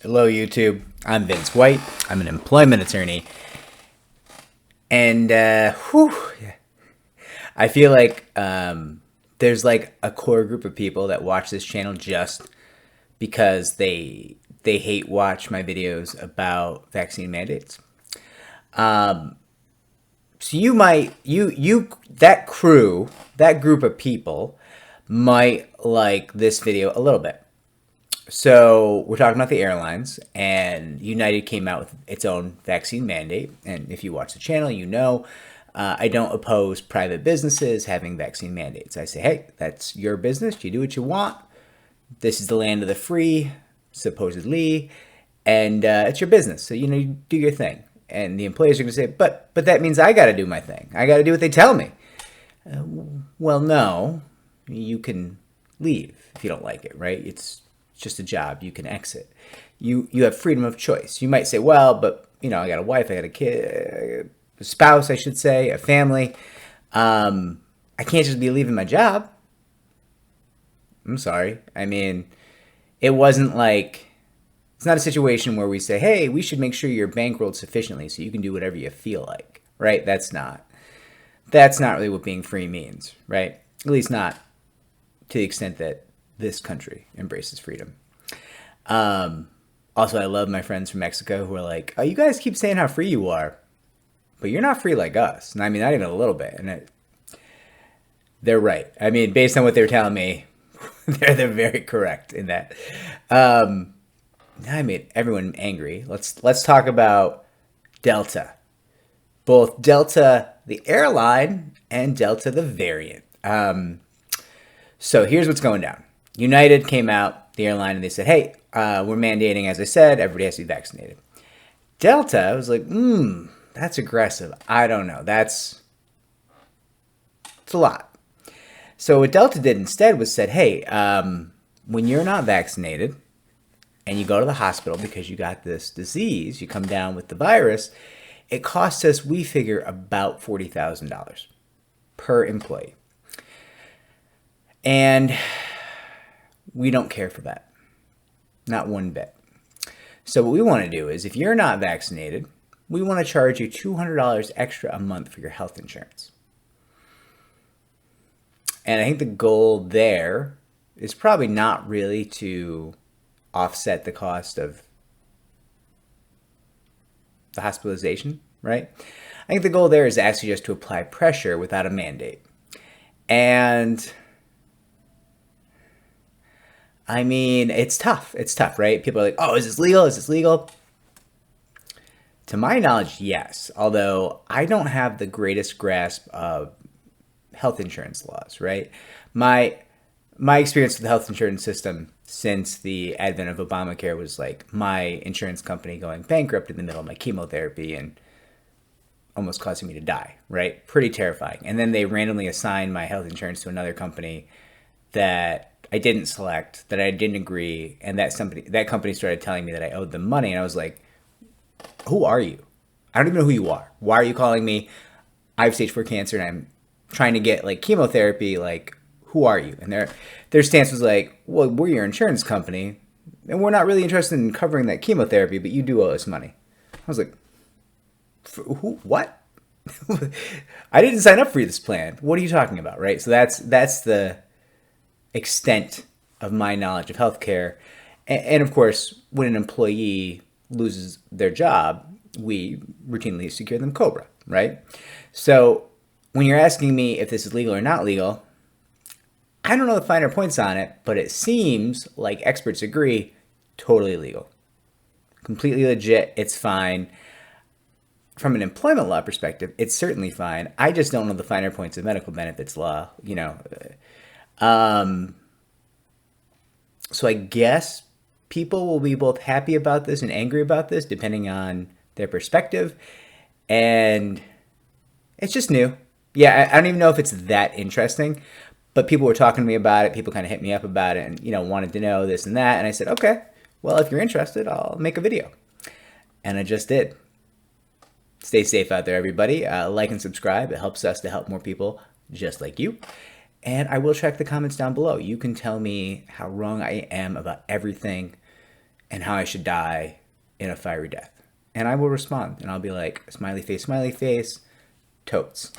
Hello, YouTube. I'm Vince White. I'm an employment attorney. And I feel like there's like a core group of people that watch this channel just because they hate watch my videos about vaccine mandates. So you might that crew, that group of people might like this video a little bit. So we're talking about the airlines, and United came out with its own vaccine mandate. And if you watch the channel, you know I don't oppose private businesses having vaccine mandates. I say, hey, that's your business. You do what you want. This is the land of the free, supposedly, and it's your business. So you do your thing. And the employees are going to say, but that means I got to do my thing. I got to do what they tell me. Well, no, you can leave if you don't like it, right? It's just a job. You can exit. You have freedom of choice. You might say, well, but I got a wife, I got a kid, a spouse, I should say, a family. I can't just be leaving my job. I'm sorry. I mean, it wasn't like it's not a situation where we say, hey, we should make sure you're bankrolled sufficiently so you can do whatever you feel like, right? That's not really what being free means, right? At least not to the extent that this country embraces freedom. Also, I love my friends from Mexico who are like, oh, you guys keep saying how free you are, but you're not free like us. And I mean, not even a little bit. And they're right. I mean, based on what they're telling me, they're very correct in that. I made everyone angry. Let's talk about Delta. Both Delta, the airline, and Delta, the variant. So here's what's going down. United came out, the airline, and they said, hey, we're mandating, as I said, everybody has to be vaccinated. Delta was like, that's aggressive. I don't know. It's a lot. So what Delta did instead was said, hey, when you're not vaccinated and you go to the hospital because you got this disease, you come down with the virus, it costs us, we figure, about $40,000 per employee. And we don't care for that. Not one bit. So what we want to do is, if you're not vaccinated, we want to charge you $200 extra a month for your health insurance. And I think the goal there is probably not really to offset the cost of the hospitalization, right? I think the goal there is actually just to apply pressure without a mandate. And I mean, it's tough. It's tough, right? People are like, oh, is this legal? Is this legal? To my knowledge, yes. Although I don't have the greatest grasp of health insurance laws, right? My experience with the health insurance system since the advent of Obamacare was like my insurance company going bankrupt in the middle of my chemotherapy and almost causing me to die, right? Pretty terrifying. And then they randomly assigned my health insurance to another company that I didn't select, that I didn't agree, and that company started telling me that I owed them money, and I was like, who are you? I don't even know who you are. Why are you calling me? I have stage 4 cancer and I'm trying to get like chemotherapy. Like, who are you? And their stance was like, well, we're your insurance company and we're not really interested in covering that chemotherapy, but you do owe us money. I was like, who? What? I didn't sign up for this plan. What are you talking about, right? So that's the extent of my knowledge of healthcare. And of course, when an employee loses their job, we routinely secure them COBRA, right? So when you're asking me if this is legal or not legal, I don't know the finer points on it, but it seems like experts agree, totally legal. Completely legit, it's fine. From an employment law perspective, it's certainly fine. I just don't know the finer points of medical benefits law, So I guess people will be both happy about this and angry about this, depending on their perspective. And it's just new. Yeah, I don't even know if it's that interesting, but people were talking to me about it. People kind of hit me up about it and, wanted to know this and that. And I said, okay, well, if you're interested, I'll make a video. And I just did. Stay safe out there, everybody. Like and subscribe. It helps us to help more people just like you. And I will check the comments down below. You can tell me how wrong I am about everything and how I should die in a fiery death. And I will respond and I'll be like, smiley face, totes.